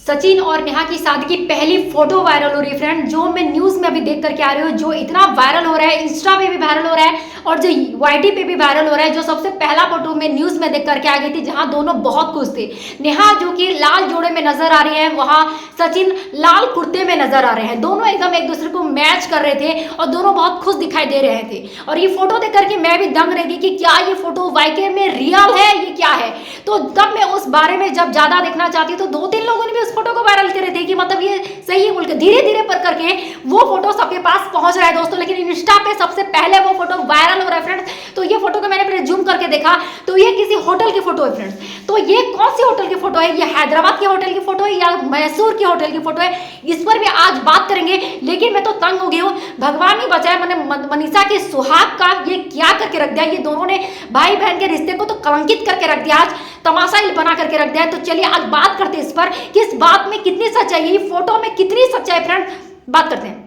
सचिन और नेहा की शादी की पहली फोटो वायरल हो रही है फ्रेंड, जो मैं न्यूज में अभी देख करके आ रही हूँ, जो इतना वायरल हो रहा है, इंस्टा पे भी वायरल हो रहा है और जो वाईटी पे भी वायरल हो रहा है। जो सबसे पहला फोटो में न्यूज में देख करके आ गई थी, जहां दोनों बहुत खुश थे। नेहा जो कि लाल जोड़े में नजर आ रही है, वहां सचिन लाल कुर्ते में नजर आ रहे हैं। दोनों एकदम एक दूसरे को मैच कर रहे थे और दोनों बहुत खुश दिखाई दे रहे थे। और ये फोटो देख करके मैं भी दंग रही थी कि क्या ये फोटो वाकई में रियल है, ये क्या है। तो तब मैं उस बारे में जब ज्यादा देखना चाहती तो 2-3 लोगों ने भी उस फोटो को वायरल कर रहे थे कि मतलब ये सही है बोल के। धीरे धीरे पर करके वो फोटो सबके पास पहुंच रहा है दोस्तों, लेकिन इंस्टा पे सबसे पहले वो फोटो वायरल हो रहा है फ्रेंड्स। तो ये फोटो को मैंने अपने जूम करके देखा तो ये किसी होटल की फोटो है फ्रेंड्स। तो ये कौन सी होटल की फोटो है, ये हैदराबाद के होटल की फोटो है या मैसूर की होटल की फोटो है, इस पर भी आज बात करेंगे। लेकिन मैं तो तंग हो गई हूँ, भगवान ही बचाए। मैंने मनीषा के सुहाग का ये क्या करके रख दिया, ये दोनों ने भाई बहन के रिश्ते को तो कलंकित करके रख दिया, आज तमाशा बना करके रख दिया। तो चलिए आज बात करते हैं इस पर कि इस बात में कितनी सच्चाई है, ये फोटो में कितनी सच्चाई फ्रेंड, बात करते हैं।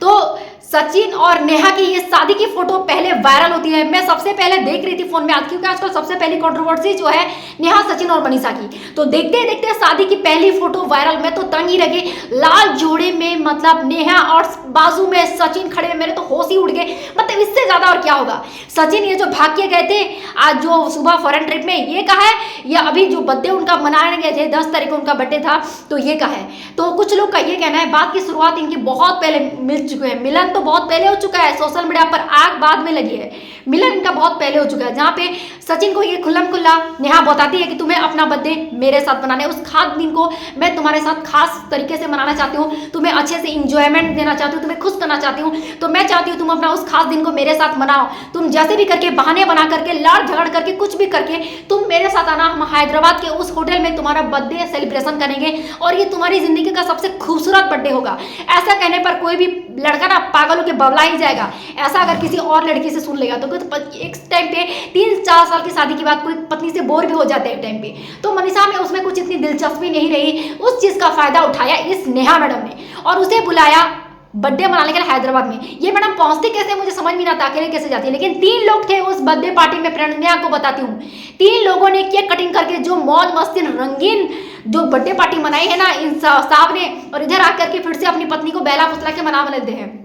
तो सचिन और नेहा की ये शादी की फोटो पहले वायरल होती है, मैं सबसे पहले देख रही थी फोन में आज, क्योंकि आजकल सबसे पहली कंट्रोवर्सी जो है नेहा सचिन और मनीषा की। तो देखते देखते शादी की पहली फोटो वायरल, मैं तो तंग ही रह गई। लाल जोड़े में मतलब नेहा और बाजू में सचिन खड़े, मेरे तो होश ही उड़ गए। मतलब इससे ज्यादा और क्या होगा। सचिन ये जो भाग के गए थे आज जो सुबह फॉरेन ट्रिप में, ये कहा है, या अभी जो बर्थडे उनका मनाने गए थे 10 तारीख को उनका बर्थडे था, तो ये कहा है। तो कुछ लोग का ये कहना है बात की शुरुआत इनकी बहुत पहले मिल चुके हैं, मिलन तो बहुत पहले हो चुका है, सोशल मीडिया पर आग बाद में लगी है, मिलन इनका बहुत पहले हो चुका है। जहां पे सचिन को ये खुल्लम खुल्ला नेहा बताती है कि तुम्हें अपना बर्थडे मेरे साथ मनाना है, उस खास दिन को मैं तुम्हारे साथ खास तरीके से मनाना चाहती हूँ, तुम्हें अच्छे से इंजॉयमेंट देना चाहती हूँ, तुम्हें खुश करना चाहती हूँ। तो मैं चाहती हूँ तुम अपना उस खास दिन को मेरे साथ मनाओ, तुम जैसे भी करके बहाने बना करके लड़ झगड़ करके कुछ भी करके तुम मेरे साथ आना, हम हैदराबाद के उस होटल में तुम्हारा बर्थडे सेलिब्रेशन करेंगे और ये तुम्हारी जिंदगी का सबसे खूबसूरत बर्थडे होगा। ऐसा कहने पर कोई भी लड़का ना पागलों के बबला ही जाएगा। ऐसा अगर किसी और लड़की से सुन लेगा तो एक टाइम पे 3-4 साल की शादी की बात कोई पत्नी से बोर भी हो जाते हैं एक टाइम पे। तो मनीषा में उसमें कुछ इतनी दिलचस्पी नहीं रही, उस चीज का फायदा उठाया इस नेहा मैडम ने और उसे बुलाया बर्थडे मनाने के लिए हैदराबाद में। ये मैडम पहुंचती कैसे मुझे समझ में ना आता, अकेले कैसे जाती है। लेकिन 3 लोग थे उस बर्थडे पार्टी में फ्रेंड, मैं आपको बताती हूँ। 3 लोगों ने केक कटिंग करके जो मौज मस्ती रंगीन जो बर्थडे पार्टी मनाई है ना इन साहब ने, और इधर आकर के फिर से अपनी पत्नी को बैला फुसला के मना लेते हैं।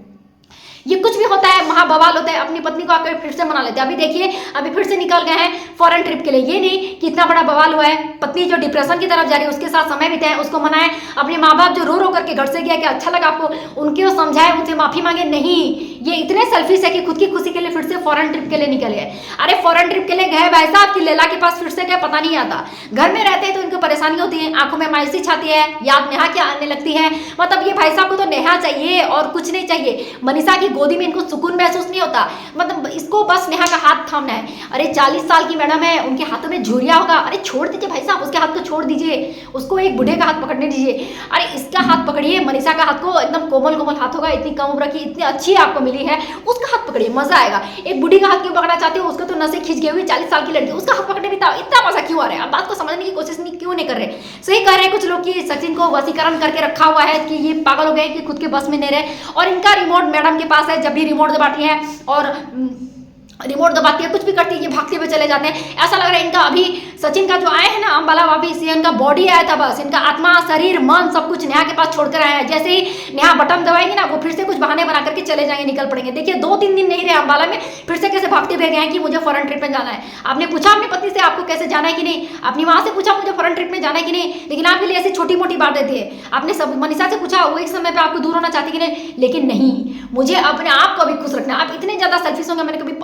ये कुछ भी होता है, महा बवाल होता है, अपनी पत्नी को आकर फिर से मना लेते हैं। अभी देखिए अभी फिर से निकल गए हैं फॉरेन ट्रिप के लिए। ये नहीं कि इतना बड़ा बवाल हुआ है, पत्नी जो डिप्रेशन की तरफ जा रही है उसके साथ समय बिताए, उसको मनाए। अपने माँ बाप जो रो रो करके घर से गया कि अच्छा लगा आपको, उनके समझाए, उनसे माफी मांगे। नहीं, ये इतने सेल्फिश है कि खुद की खुशी के लिए फिर से फॉरेन ट्रिप के लिए निकल गए। अरे फॉरेन ट्रिप के लिए गए भाई साहब कि लैला के पास फिर से गए, पता नहीं आता। घर में रहते हैं तो इनको परेशानी होती है, आंखों में मायूसी छाती है, याद नेहा की आने लगती है। मतलब ये भाई साहब को तो नेहा चाहिए और कुछ नहीं चाहिए। मनीषा की गोदी में इनको सुकून महसूस नहीं होता, मतलब इसको बस नेहा का हाथ थामना है। अरे 40 साल की मैडम है, उनके हाथों में झुरिया होगा। अरे छोड़ दीजिए भाई साहब, उसके हाथ को छोड़ दीजिए, उसको एक बूढ़े का हाथ पकड़ने दीजिए। अरे इसका हाथ पकड़िए, मनीषा का हाथ को, एकदम कोमल कोमल हाथ होगा, इतनी कम उम्र की, इतनी अच्छी आपको मिली है, उसका हाथ पकड़िए, मजा आएगा। एक बूढ़ी का हाथ क्यों पकड़ना चाहते हो, उसका तो नसें खींच गई हुई 40 साल की लड़की, उसका हाथ पकड़ने भी इतना मजा क्यों आ रहा है। आप बात को समझने की कोशिश क्यों नहीं कर रहे। सही कह रहे हैं कुछ लोग कि सचिन को वशीकरण करके रखा हुआ है, कि ये पागल हो गए कि खुद के बस में नहीं रहे, और इनका रिमोट मैडम के पास है। जब भी रिमोट दबाती है और रिमोट दबाती है, कुछ भी करती है, ये भागते हुए चले जाते हैं। ऐसा लग रहा है इनका अभी सचिन का जो आए हैं ना अम्बाला वापिस, इनका बॉडी आया था, बस इनका आत्मा शरीर मन सब कुछ नेहा के पास छोड़कर आया है। जैसे ही नेहा बटन दबाएंगे ना, वो फिर से कुछ बहाने बना करके चले जाएंगे, निकल पड़ेंगे। देखिए 2-3 दिन नहीं रहे अम्बाला में, फिर से कैसे भागते हुए गए हैं कि मुझे फॉरेन ट्रिप में जाना है। आपने पूछा अपनी पत्नी से आपको कैसे जाना है कि नहीं, अपनी माँ से पूछा मुझे फॉरेन ट्रिप में जाना है कि नहीं, लेकिन आपके लिए ऐसी छोटी मोटी बात देती है। आपने सब मनीषा से पूछा, वो एक समय पर आपको दूर होना चाहती कि नहीं, लेकिन नहीं, मुझे अपने आप को भी खुश रखना। आप इतने ज्यादा सेल्फिश होंगे मैंने कभी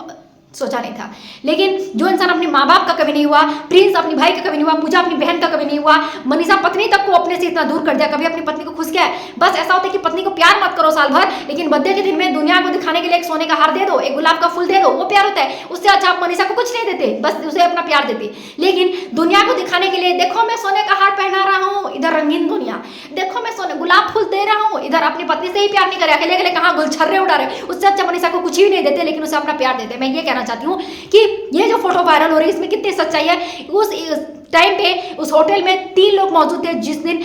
सोचा नहीं था। लेकिन जो इंसान अपने माँ बाप का कभी नहीं हुआ, प्रिंस अपनी भाई का कभी नहीं हुआ, पूजा अपनी बहन का कभी नहीं हुआ, मनीषा पत्नी तक को अपने से इतना दूर कर दिया, कभी अपनी पत्नी को खुश किया है। बस ऐसा होता है कि पत्नी को प्यार मत करो साल भर, लेकिन बर्थडे के दिन में दुनिया को दिखाने के लिए एक सोने का हार दे दो, एक गुलाब का फूल दे दो, वो प्यार होता है। उससे अच्छा आप मनीषा को कुछ नहीं देते, बस उसे अपना प्यार देते। लेकिन दुनिया को दिखाने के लिए, देखो मैं सोने का हार पहना रहा हूँ, इधर रंगीन दुनिया, देखो मैं सोने गुलाब फूल दे रहा हूँ, इधर अपनी पत्नी से ही प्यार नहीं करे, अकेले अकेले कहाँ गुलछर्रे उड़ा रहे। उससे अच्छा मनीषा को कुछ भी नहीं देते, लेकिन उसे अपना प्यार देते। मैं ये कहना चाहती हूँ कि ये जो फोटो वायरल हो रही है इसमें कितनी सच्चाई है। उस टाइम पे उस होटल में 3 लोग मौजूद थे जिस दिन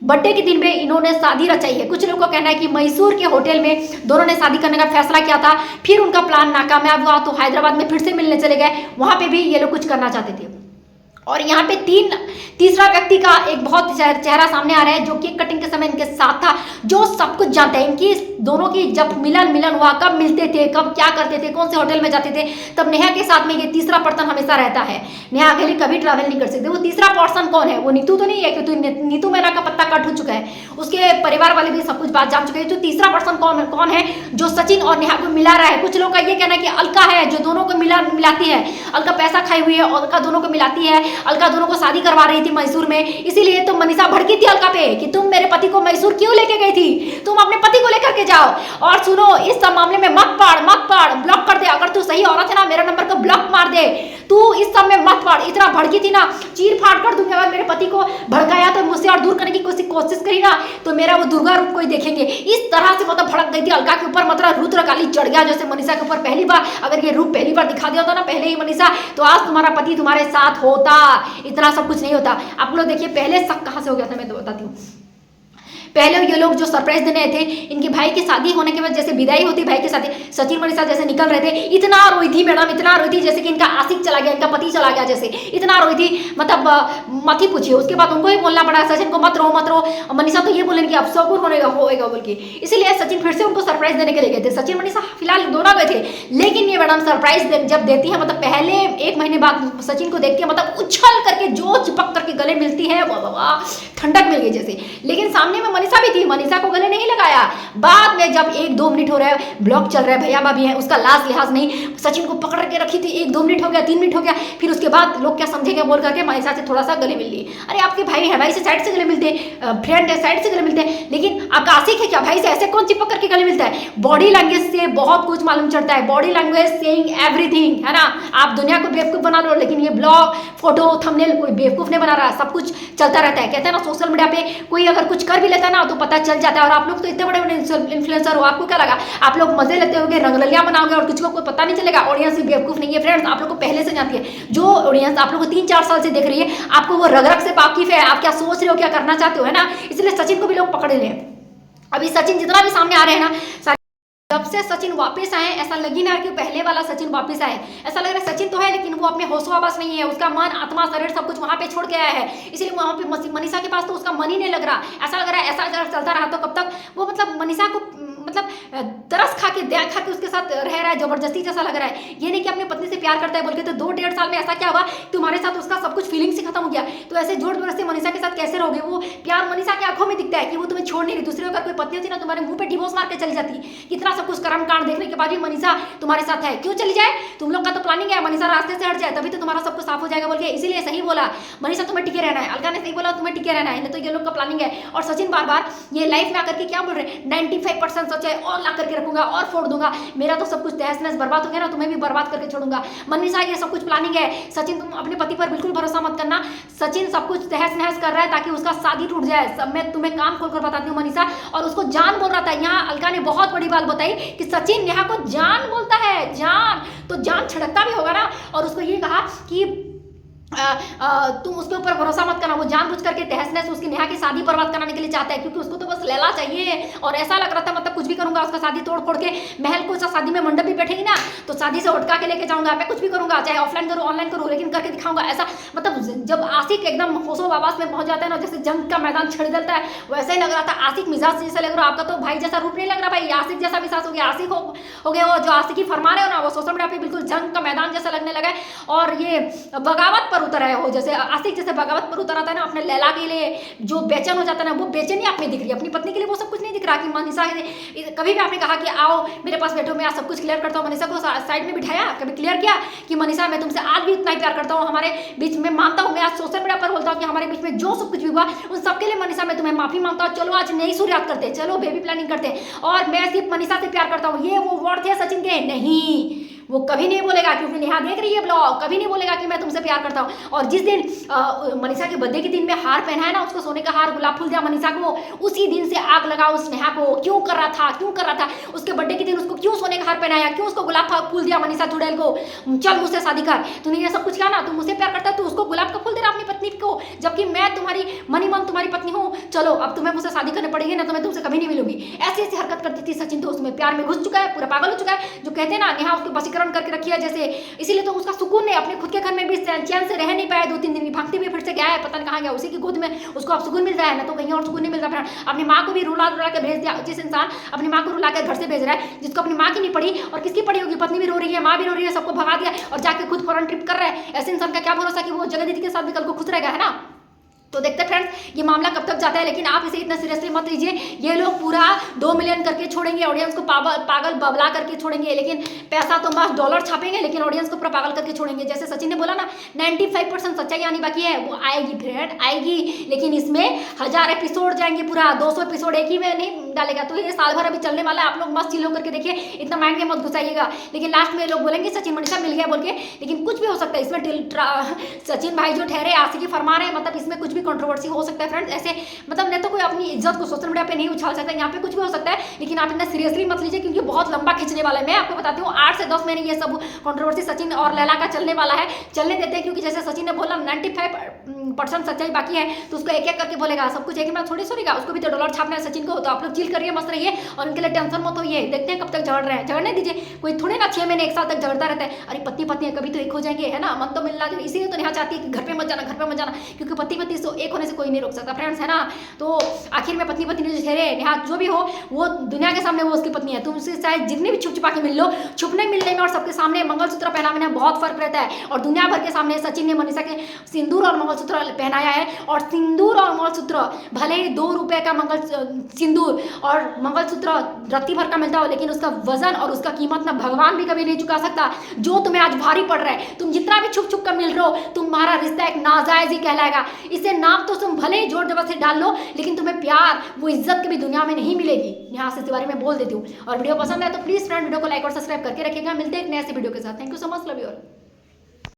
बर्थडे के दिन में इन्होंने शादी रचाई है। कुछ लोगों का कहना है कि मैसूर के होटल में दोनों ने शादी करने का फैसला किया था, फिर उनका प्लान नाकामयाब हुआ तो हैदराबाद में फिर से मिलने चले गए, वहां पे भी ये लोग कुछ करना चाहते थे। और यहाँ पे तीसरा व्यक्ति का एक बहुत चेहरा सामने आ रहा है जो केक कटिंग के समय इनके साथ था, जो सब कुछ जानता है। इनकी दोनों की जब मिलन हुआ, कब मिलते थे, कब क्या करते थे, कौन से होटल में जाते थे, तब नेहा के साथ में ये तीसरा पर्सन हमेशा रहता है। नेहा अकेले कभी ट्रैवल नहीं कर सकते। वो तीसरा पर्सन कौन है? वो नीतू तो नहीं है, क्योंकि नीतू मैना का पत्ता कट हो चुका है, उसके परिवार वाले भी सब कुछ बात जान चुके हैं। जो तीसरा पर्सन कौन है जो सचिन और नेहा को मिला रहा है? कुछ लोग का ये कहना है कि अलका है, जो दोनों को मिलाती है। अलका पैसा खाई हुई है, अलका दोनों को मिलाती है, अलका दोनों को शादी करवा रही थी मैसूर में। इसीलिए तो मनीषा भड़की थी अलका पे कि तुम मेरे पति को मैसूर क्यों लेके गई थी, तुम अपने पति को लेकर के जाओ। और सुनो, इस सब मामले में मत पड़, ब्लॉक कर दे। अगर तू सही औरत है ना, मेरा नंबर को ब्लॉक मार दे। तू इस सब में मत पड़। इतना भड़की थी ना, चीर फाड़ कर दूंगी। अगर मेरे पति को भड़काया तो मुझसे और दूर करने की कोशिश करी ना, तो मेरा वो दुर्गा रूप कोई देखेंगे। इस तरह से मतलब भड़क गई थी अलका के ऊपर, मतलब रुद्रकाली चढ़ गया जैसे मनीषा के ऊपर पहली बार। अगर ये रूप पहली बार दिखा दिया होता ना पहले ही मनीषा, तो आज तुम्हारा पति तुम्हारे साथ होता, इतना सब कुछ नहीं होता। आप लोग देखिए पहले शक कहां से हो गया था, मैं तो बताती हूँ। पहले ये लोग जो सरप्राइज देने थे, इनके भाई की शादी होने के बाद जैसे विदाई होती भाई के साथ, सचिन मनीषा जैसे निकल रहे थे, इतना रोई थी मैडम, इतना रोई थी जैसे कि इनका आशिक चला गया, इनका पति चला गया, जैसे इतना रोई थी, मतलब मत ही पूछिए। उसके बाद उनको ही बोलना पड़ा सचिन को, मत रो। मनीषा तो ये बोलेंगे अब सब कुछ होएगा बोल के। इसीलिए सचिन फिर से उनको सरप्राइज देने के लिए गए थे। सचिन मनीषा फिलहाल दोनों गए थे, लेकिन ये मैडम सरप्राइज जब देती है, मतलब पहले 1 महीने बाद सचिन को देखती है, मतलब उछल करके जो चिपक करके गले मिलती है, ठंडक मिल गई जैसे। लेकिन सामने में मनीषा भी थी, मनीषा को गले नहीं लगाया। बाद में जब 1-2 मिनट हो रहा है, ब्लॉक चल रहा है, भैया भाभी है, उसका लाज लिहाज नहीं, सचिन को पकड़ के रखी थी। 1-2 मिनट हो गया, 3 मिनट हो गया, फिर उसके बाद लोग क्या समझेंगे बोल करके मनीषा से थोड़ा सा गले मिल लिए। अरे आपके भाई है, भाई से साइड से गले मिलते, फ्रेंड है साइड से गले मिलते हैं, लेकिन आपका आशिक है क्या, भाई से ऐसे कौन चिपक करके गले मिलता है? बॉडी लैंग्वेज से बहुत कुछ मालूम चलता है। बॉडी लैंग्वेज सेइंग एवरीथिंग, है ना। आप दुनिया को बेवकूफ बना लो, लेकिन ये ब्लॉग, फोटो, थंबनेल कोई बेवकूफ नहीं बना रहा, सब कुछ चलता रहता है। कहते हैं ना सोशल मीडिया पे कोई अगर कुछ कर भी लेता है ना तो पता चल जाता है। और आप लोग तो इतने बड़े इन्फ्लुएंसर हो, आपको क्या लगा आप लोग मजे लेते होगे, रंगरलियां बनाओगे और किसी को कोई पता नहीं चलेगा। ऑडियंस भी बेवकूफ नहीं है फ्रेंड्स, आप लोग को पहले से जानती है। जो ऑडियंस आप लोग को 3-4 साल से देख रही है, आपको वो रग रग से वाकिफ है, आप क्या सोच रहे हो, क्या करना चाहते हो, है ना। इसलिए सचिन को भी लोग पकड़ ले। अभी सचिन जितना भी सामने आ रहे हैं ना, जब से सचिन वापस आए ऐसा लगी ना कि पहले वाला सचिन वापस आए। ऐसा लग रहा है सचिन तो है लेकिन वो अपने होशो आवास नहीं है, उसका मन, आत्मा, शरीर सब कुछ वहां पे छोड़ के आया है। इसलिए वहां पे मनीषा के पास तो उसका मन ही नहीं लग रहा। ऐसा लग रहा है ऐसा अगर चलता रहा तो कब तक वो मतलब मनीषा को मतलब तरस खा के दया खा के उसके साथ रह रहा है, जबरदस्ती जैसा लग रहा है। ये नहीं कि अपनी पत्नी से प्यार करता है बोल के, तो 2-1.5 साल में ऐसा क्या हुआ तुम्हारे साथ उसका सब कुछ फीलिंग से खत्म हो गया, तो ऐसे जोर जबरदस्ती मनीषा के साथ कैसे रहोगे? वो प्यार मनीषा की आंखों में दिखता है कि वो तुम्हें छोड़ नहीं रही। दूसरी अगर कोई पत्नी होती ना तुम्हारे मुंह पे डिवोर्स मार के चली जाती। कितना सब कुछ कर्म कांड देखने के बाद भी मनीषा तुम्हारे साथ है, क्यों चली जाए? तुम लोग का तो प्लानिंग है मनीषा रास्ते से हट जाए तभी तो तुम्हारा सब कुछ साफ हो जाएगा बोल के। इसीलिए सही बोला मनीषा, तुम्हें टिके रहना है। अलका ने सही बोला, तुम्हें टिके रहना है, नहीं तो ये लोग का प्लानिंग है। और सचिन बार बार ये लाइफ में आकर के क्या बोल रहे हैं, 95% सच है और ला करके रखूंगा और फोड़ दूंगा, मेरा तो सब कुछ तहस नहस बर्बाद हो गया ना, तुम्हें भी बर्बाद करके छोड़ूंगा। मनीषा ये सब कुछ प्लानिंग है। सचिन तुम अपने पति पर बिल्कुल भरोसा मत करना, सचिन सब कुछ तहस नहस कर रहा है ताकि उसका शादी टूट जाए। सब मैं तुम्हें कान खोलकर बताती हूँ मनीषा, और उसको जान बोल रहा था। यहाँ अलका ने बहुत बड़ी बात बताई कि सचिन नेहा को जान बोलता है, जान तो जान छिड़कता भी होगा ना। और उसको ये कहा कि तुम उसके ऊपर भरोसा मत करना, वो जानबूझ करके तहस नहस उसकी नेहा की शादी बर्बाद कराने के लिए चाहता है, क्योंकि उसको तो बस लैला चाहिए। और ऐसा लग रहा था मतलब कुछ भी करूंगा, उसका शादी तोड़ फोड़ के महल को शादी में मंडप भी बैठेगी ना तो शादी से उठका के लेके जाऊंगा, मैं कुछ भी करूंगा, चाहे ऑफलाइन करूँ ऑनलाइन करूँ, लेकिन करके दिखाऊंगा। ऐसा मतलब जब आशिक एकदम होशो आवास में पहुंच जाता है ना, जैसे जंग का मैदान छिड़ देता है, वैसे ही लग रहा था। आशिक मिजाज जैसा लग रहा, आपका तो भाई जैसा रूप नहीं लग रहा भाई, आशिक जैसा मिजाज हो गया। आशिक हो गया वो जो आशिकी फरमा रहे हो ना, वो सोशल मीडिया पे बिल्कुल जंग का मैदान जैसा लगने लगा है। और ये बगावत पर उतर है, हो जैसे आशिक जैसे बगावत पर उतर आता है ना अपने लैला के लिए, जो बेचैन हो जाता है ना, वो बेचैनी आप में दिख रही है। अपनी पत्नी के लिए वो सब कुछ नहीं दिख रहा कि मनीषा कभी भी आपने कहा कि आओ मेरे पास बैठो, मैं आज सब कुछ क्लियर करता हूँ। मनीषा को साइड में बिठाया, कभी क्लियर किया कि मनीषा मैं तुमसे आज भी उतना ही प्यार करता हूँ, हमारे बीच में मानता हूँ, मैं आज सोशल मीडिया पर बोलता हूँ कि हमारे बीच में जो सब कुछ भी हुआ उन सबके लिए मनीषा मैं तुम्हें माफी मांगता हूँ। चलो आज नई शुरुआत करते हैं, चलो बेबी प्लानिंग करते हैं, और मैं सिर्फ मनीषा से प्यार करता हूँ। ये वो वर्ड थे सचिन के, नहीं वो कभी नहीं बोलेगा, क्योंकि नेहा देख रही है ब्लॉग, कभी नहीं बोलेगा कि मैं तुमसे प्यार करता हूँ। और जिस दिन मनीषा के बर्थडे के दिन में हार पहना है ना, उसको सोने का हार गुलाब फूल दिया मनीषा को, उसी दिन से आग लगा उस नेहा को। क्यों कर रहा था उसके बर्थडे के दिन उसको क्यों सोने का हार पहनाया, क्यों उसको गुलाब फूल दिया मनीषा चुड़ैल को? चल मुझसे शादी कर, तूने ये सब कुछ किया ना, तू मुझसे प्यार करता है, तू उसको गुलाब का फूल दे रहा अपनी पत्नी को, जबकि मैं तुम्हारी मनी मन तुम्हारी पत्नी हूँ। चलो अब तुम्हें मुझसे शादी करनी पड़ेगी ना, तो मैं तुमसे कभी नहीं मिलूंगी। ऐसी हरकत करती थी सचिन, तो उसमें प्यार में घुस चुका है, पूरा पागल हो चुका है। जो कहते हैं ना नेहा उसके बसीकरण हरण करके रखी है जैसे, इसीलिए तो उसका सुकून नहीं, अपने खुद के घर में भी चैन से रह नहीं पाया 2-3 दिन की, भागते हुए फिर से गया है, पता नहीं कहाँ गया, उसी की गोद में उसको अब सुकून मिल रहा है ना, तो कहीं और सुकून नहीं मिलता फ्रेंड। अपनी माँ को भी रुला रुला के भेज दिया, जिस इंसान अपनी माँ को रुला के घर से भेज रहा है, जिसको अपनी माँ की नहीं पड़ी और किसकी पड़ी होगी, पत्नी भी रो रही है, माँ भी रो रही है, सबको भगा दिया और जाके खुद फॉरेन ट्रिप कर रहा है, ऐसे इंसान का क्या भरोसा कि वो जगह दीदी के साथ भी कल को खुश रहेगा, है ना। तो देखते फ्रेंड्स ये मामला कब तक जाता है, लेकिन आप इसे इतना सीरियसली मत लीजिए। ये लोग पूरा 2 मिलियन करके छोड़ेंगे, ऑडियंस को पागल बबला करके छोड़ेंगे, लेकिन पैसा तो मस्त डॉलर छापेंगे, लेकिन ऑडियंस को पूरा पागल करके छोड़ेंगे। जैसे सचिन ने बोला ना 95% सच्चाई आनी बाकी है, वो आएगी फ्रेंड आएगी, लेकिन इसमें 1000 एपिसोड जाएंगे, पूरा 200 एपिसोड एक ही में नहीं डालेगा, तो ये साल भर अभी चलने वाला है। आप लोग मस्त चिल होकर के देखिए, इतना माइंड में मत घुसाइएगा, लेकिन लास्ट में लोग बोलेंगे सचिन मनीषा मिल गया बोल के, लेकिन कुछ भी हो सकता है इसमें। सचिन भाई जो ठहरे आशिकी फरमा रहे हैं, मतलब इसमें कुछ भी कंट्रोवर्सी हो सकता है फ्रेंड्स। ऐसे मतलब नहीं तो कोई अपनी इज्जत को सोशल मीडिया पे नहीं उछाल सकता, यहाँ पे कुछ भी हो सकता है, लेकिन आप इतना सीरियसली मत लीजिए क्योंकि बहुत लंबा खींचने वाला है। मैं आपको बताती हूँ 8 से 10 महीने ये सब कंट्रोवर्सी सचिन और लैला का चलने वाला है, चलने देते हैं, क्योंकि जैसे सचिन ने बोला 95% सच्चाई बाकी है, तो उसको एक एक करके बोलेगा, सब कुछ एक बार थोड़ी सुनेगा, उसको भी तो डॉलर छापना है सचिन को। तो आप लोग चिल करिए, मस्त रहिए और उनके लिए टेंशन मत होइए, देखते हैं कब तक झगड़ रहे हैं, झगड़ने दीजिए, कोई थोड़े ना 6 महीने 1 साल तक झगड़ता रहता है। अरे पति पत्नी कभी तो एक हो जाएंगे, है ना, मन तो मिलना चाहिए, इसीलिए तो नेहा चाहती है कि घर पे मत जाना, घर पे मत जाना, क्योंकि पति पत्नी से एक होने से कोई नहीं रोक सकता फ्रेंड्स, है ना। तो आखिर में पत्नी पत्नी जो ठहरे, नेहा जो भी हो वो दुनिया के सामने वो उसकी पत्नी है, तुम उससे चाहे जितने भी छुप छुपा के मिल लो, छुपने मिलने में और सबके सामने मंगलसूत्र पहनाने में बहुत फर्क रहता है। और दुनिया भर के सामने सचिन ने मनीषा के सिंदूर और मंगलसूत्र पहनाया है, और सिंदूर और मंगलसूत्र भले ही 2 रुपए का सिंदूर और मंगलसूत्र रत्ती भर का मिलता हो, लेकिन उसका वजन और उसका कीमत ना भगवान भी कभी नहीं चुका सकता। जो तुम्हें आज भारी पड़ रहा है, तुम जितना भी छुप छुप कर मिल रहे हो, तुम्हारा रिश्ता एक नाजायज ही कहलाएगा। इसे नाम तो तुम भले ही जोर जबरदस्ती डाल लो, लेकिन तुम्हें प्यार वो इज्जत कभी दुनिया में नहीं मिलेगी। यहाँ से इस बारे में बोल देती हूँ। और वीडियो पसंद है तो प्लीज फ्रेंड वीडियो को लाइक और सब्सक्राइब करके रखिएगा। मिलते हैं एक नए से वीडियो के साथ। Thank you so much, love you all.